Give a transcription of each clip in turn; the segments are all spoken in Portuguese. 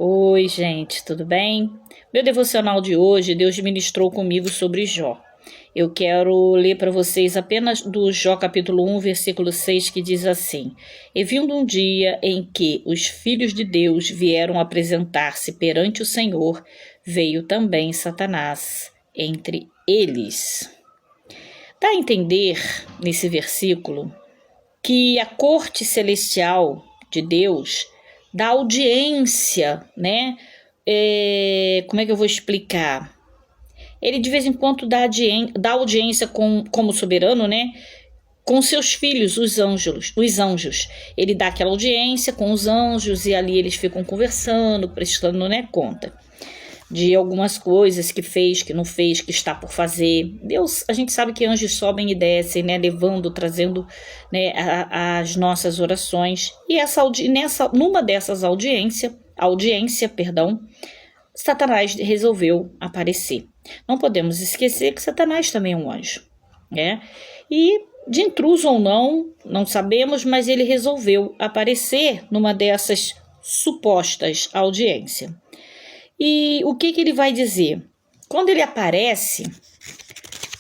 Oi, gente, tudo bem? Meu devocional de hoje, Deus ministrou comigo sobre Jó. Eu quero ler para vocês apenas do Jó capítulo 1, versículo 6, que diz assim: E vindo um dia em que os filhos de Deus vieram apresentar-se perante o Senhor, veio também Satanás entre eles. Dá a entender, nesse versículo, que a corte celestial de Deus dá audiência, né? Como é que eu vou explicar? Ele de vez em quando dá audiência como soberano, né? Com seus filhos, os anjos. Ele dá aquela audiência com os anjos e ali eles ficam conversando, prestando, né, conta de algumas coisas que fez, que não fez, que está por fazer. Deus, a gente sabe que anjos sobem e descem, né, levando, trazendo, né, as nossas orações. E numa dessas audiência, Satanás resolveu aparecer. Não podemos esquecer que Satanás também é um anjo, né? E de intruso ou não sabemos, mas ele resolveu aparecer numa dessas supostas audiências. E o que ele vai dizer? Quando ele aparece,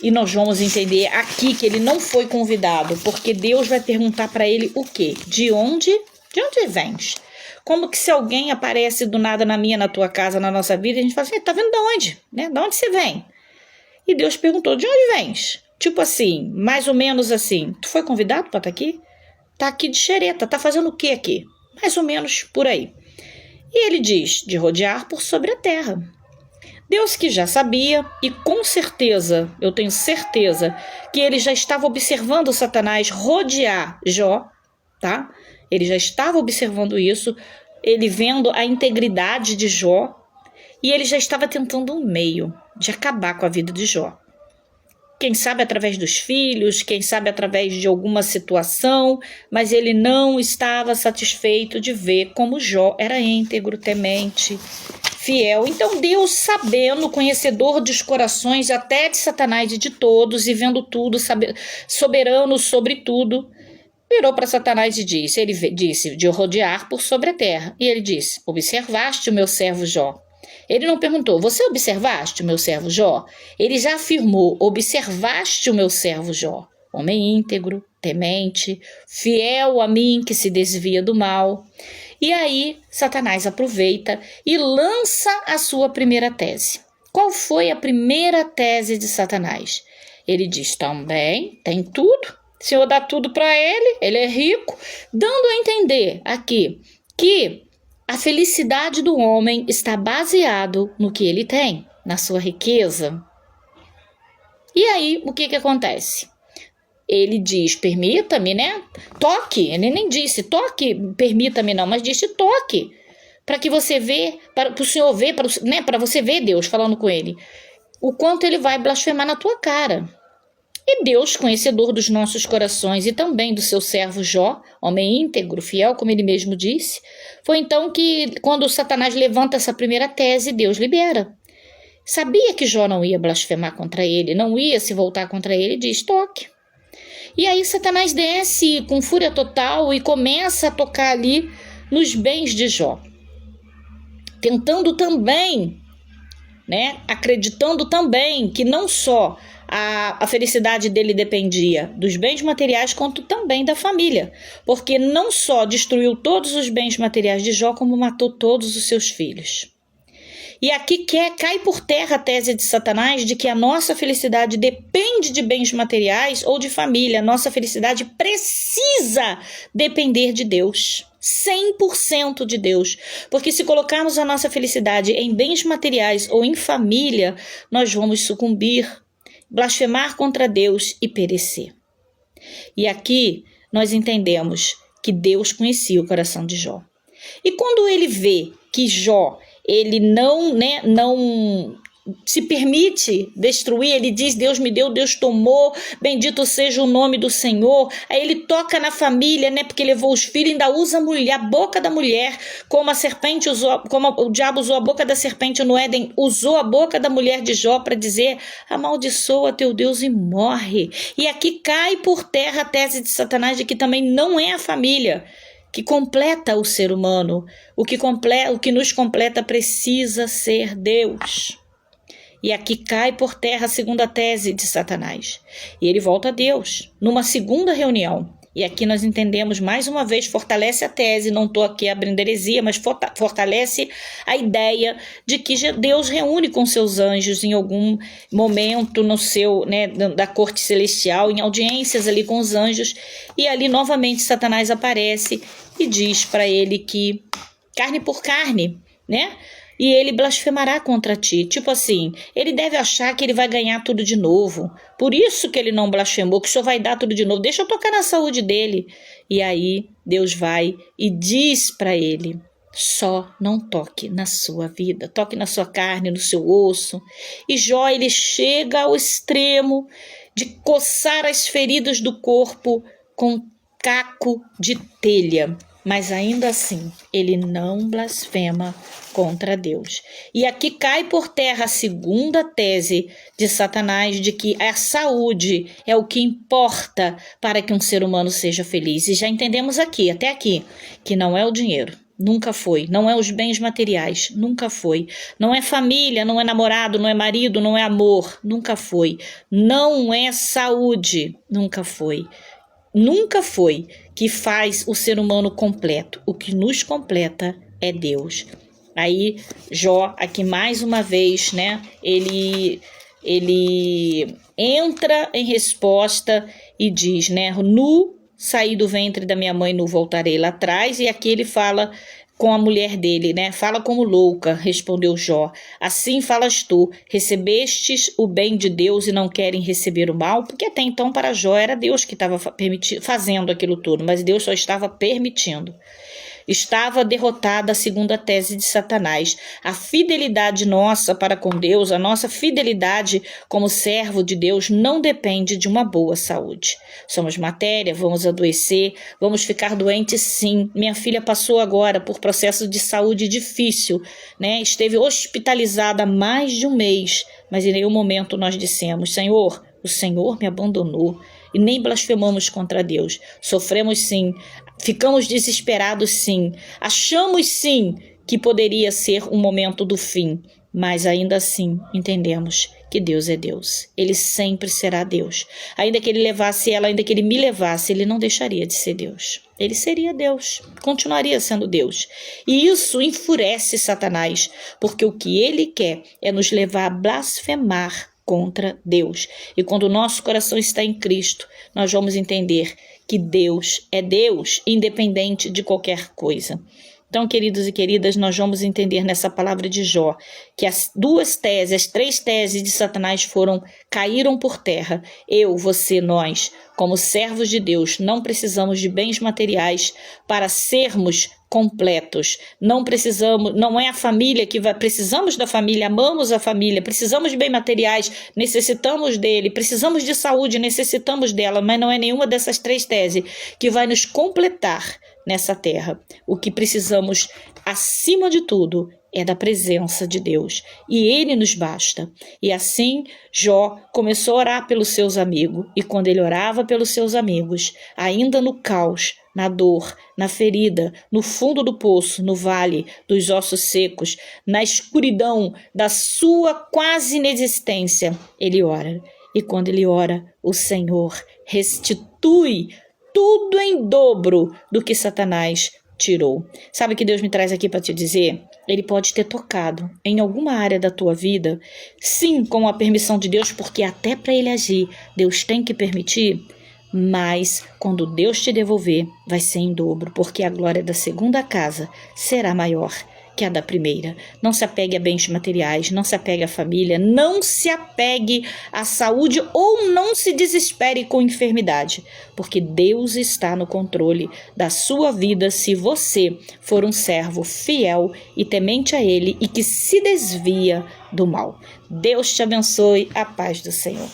e nós vamos entender aqui que ele não foi convidado, porque Deus vai perguntar para ele o quê? De onde vens? Como que se alguém aparece do nada na tua casa, na nossa vida, a gente fala assim, tá vindo de onde? Né? De onde você vem? E Deus perguntou, de onde vens? Tipo assim, mais ou menos assim, tu foi convidado para estar aqui? Tá aqui de xereta, tá fazendo o que aqui? Mais ou menos por aí. E ele diz, de rodear por sobre a terra. Deus que já sabia, e com certeza, eu tenho certeza, que ele já estava observando Satanás rodear Jó, tá? Ele já estava observando isso, ele vendo a integridade de Jó, e ele já estava tentando um meio de acabar com a vida de Jó. Quem sabe através dos filhos, quem sabe através de alguma situação, mas ele não estava satisfeito de ver como Jó era íntegro, temente, fiel. Então Deus, sabendo, conhecedor dos corações até de Satanás e de todos, e vendo tudo, soberano sobre tudo, virou para Satanás e disse, ele disse, de rodear por sobre a terra. E ele disse, observaste o meu servo Jó. Ele não perguntou, você observaste o meu servo Jó? Ele já afirmou, observaste o meu servo Jó. Homem íntegro, temente, fiel a mim, que se desvia do mal. E aí, Satanás aproveita e lança a sua primeira tese. Qual foi a primeira tese de Satanás? Ele diz, também, tem tudo. O Senhor dá tudo para ele é rico, dando a entender aqui que a felicidade do homem está baseado no que ele tem, na sua riqueza. E aí, o que acontece? Ele diz, permita-me, né? Toque, ele nem disse toque, permita-me não, mas disse toque, para que você vê, para o Senhor ver, para você ver Deus falando com ele, o quanto ele vai blasfemar na tua cara. E Deus, conhecedor dos nossos corações e também do seu servo Jó, homem íntegro, fiel, como ele mesmo disse, foi então que, quando Satanás levanta essa primeira tese, Deus libera. Sabia que Jó não ia blasfemar contra ele, não ia se voltar contra ele, diz, toque. E aí Satanás desce com fúria total e começa a tocar ali nos bens de Jó, tentando também, né, acreditando também que não só a felicidade dele dependia dos bens materiais, quanto também da família, porque não só destruiu todos os bens materiais de Jó, como matou todos os seus filhos. E aqui cai por terra a tese de Satanás de que a nossa felicidade depende de bens materiais ou de família. A nossa felicidade precisa depender de Deus. 100% de Deus. Porque se colocarmos a nossa felicidade em bens materiais ou em família, nós vamos sucumbir, blasfemar contra Deus e perecer. E aqui nós entendemos que Deus conhecia o coração de Jó. E quando ele vê que Jó, ele não se permite destruir, ele diz, Deus me deu, Deus tomou, bendito seja o nome do Senhor. Aí ele toca na família, né, porque levou os filhos, ainda usa a boca da mulher, como a serpente usou, como o diabo usou a boca da serpente no Éden, usou a boca da mulher de Jó para dizer, amaldiçoa teu Deus e morre. E aqui cai por terra a tese de Satanás de que também não é a família que completa o ser humano. O que nos completa precisa ser Deus. E aqui cai por terra a segunda tese de Satanás. E ele volta a Deus, numa segunda reunião. E aqui nós entendemos, mais uma vez, fortalece a tese, não estou aqui abrindo heresia, mas fortalece a ideia de que Deus reúne com seus anjos em algum momento no seu, da corte celestial, em audiências ali com os anjos, e ali novamente Satanás aparece e diz para ele que carne por carne, e ele blasfemará contra ti. Tipo assim, ele deve achar que ele vai ganhar tudo de novo. Por isso que ele não blasfemou, que o Senhor vai dar tudo de novo. Deixa eu tocar na saúde dele. E aí Deus vai e diz para ele, só não toque na sua vida. Toque na sua carne, no seu osso. E Jó, ele chega ao extremo de coçar as feridas do corpo com caco de telha. Mas ainda assim, ele não blasfema contra Deus. E aqui cai por terra a segunda tese de Satanás de que a saúde é o que importa para que um ser humano seja feliz. E já entendemos aqui, até aqui, que não é o dinheiro. Nunca foi. Não é os bens materiais. Nunca foi. Não é família, não é namorado, não é marido, não é amor. Nunca foi. Não é saúde. Nunca foi. Nunca foi que faz o ser humano completo. O que nos completa é Deus. Aí Jó, aqui mais uma vez, ele entra em resposta e diz, nu saí do ventre da minha mãe, nu voltarei lá atrás. E aqui ele fala com a mulher dele, fala como louca, respondeu Jó. Assim falas tu, recebestes o bem de Deus e não querem receber o mal? Porque até então para Jó era Deus que estava fazendo aquilo tudo, mas Deus só estava permitindo. Estava derrotada a segunda tese de Satanás. A fidelidade nossa para com Deus, a nossa fidelidade como servo de Deus não depende de uma boa saúde. Somos matéria, vamos adoecer, vamos ficar doentes sim. Minha filha passou agora por processo de saúde difícil, Esteve hospitalizada há mais de um mês, mas em nenhum momento nós dissemos, Senhor, o Senhor me abandonou. E nem blasfemamos contra Deus. Sofremos sim, ficamos desesperados sim, achamos sim que poderia ser um momento do fim, mas ainda assim entendemos que Deus é Deus. Ele sempre será Deus. Ainda que ele levasse ela, ainda que ele me levasse, ele não deixaria de ser Deus. Ele seria Deus, continuaria sendo Deus. E isso enfurece Satanás, porque o que ele quer é nos levar a blasfemar contra Deus. E quando o nosso coração está em Cristo, nós vamos entender que Deus é Deus, independente de qualquer coisa. Então, queridos e queridas, nós vamos entender nessa palavra de Jó que as três teses de Satanás caíram por terra. Eu, você, nós, como servos de Deus, não precisamos de bens materiais para sermos completos. Não é a família precisamos da família, amamos a família, precisamos de bens materiais, necessitamos dele, precisamos de saúde, necessitamos dela, mas não é nenhuma dessas três teses que vai nos completar nessa terra. O que precisamos, acima de tudo, é da presença de Deus. E ele nos basta. E assim, Jó começou a orar pelos seus amigos. E quando ele orava pelos seus amigos, ainda no caos, na dor, na ferida, no fundo do poço, no vale dos ossos secos, na escuridão da sua quase inexistência, ele ora. E quando ele ora, o Senhor restitui tudo em dobro do que Satanás tirou. Sabe o que Deus me traz aqui para te dizer? Ele pode ter tocado em alguma área da tua vida, sim, com a permissão de Deus, porque até para ele agir, Deus tem que permitir, mas quando Deus te devolver, vai ser em dobro, porque a glória da segunda casa será maior que a da primeira. Não se apegue a bens materiais, não se apegue à família, não se apegue à saúde ou não se desespere com enfermidade, porque Deus está no controle da sua vida se você for um servo fiel e temente a Ele e que se desvia do mal. Deus te abençoe, a paz do Senhor.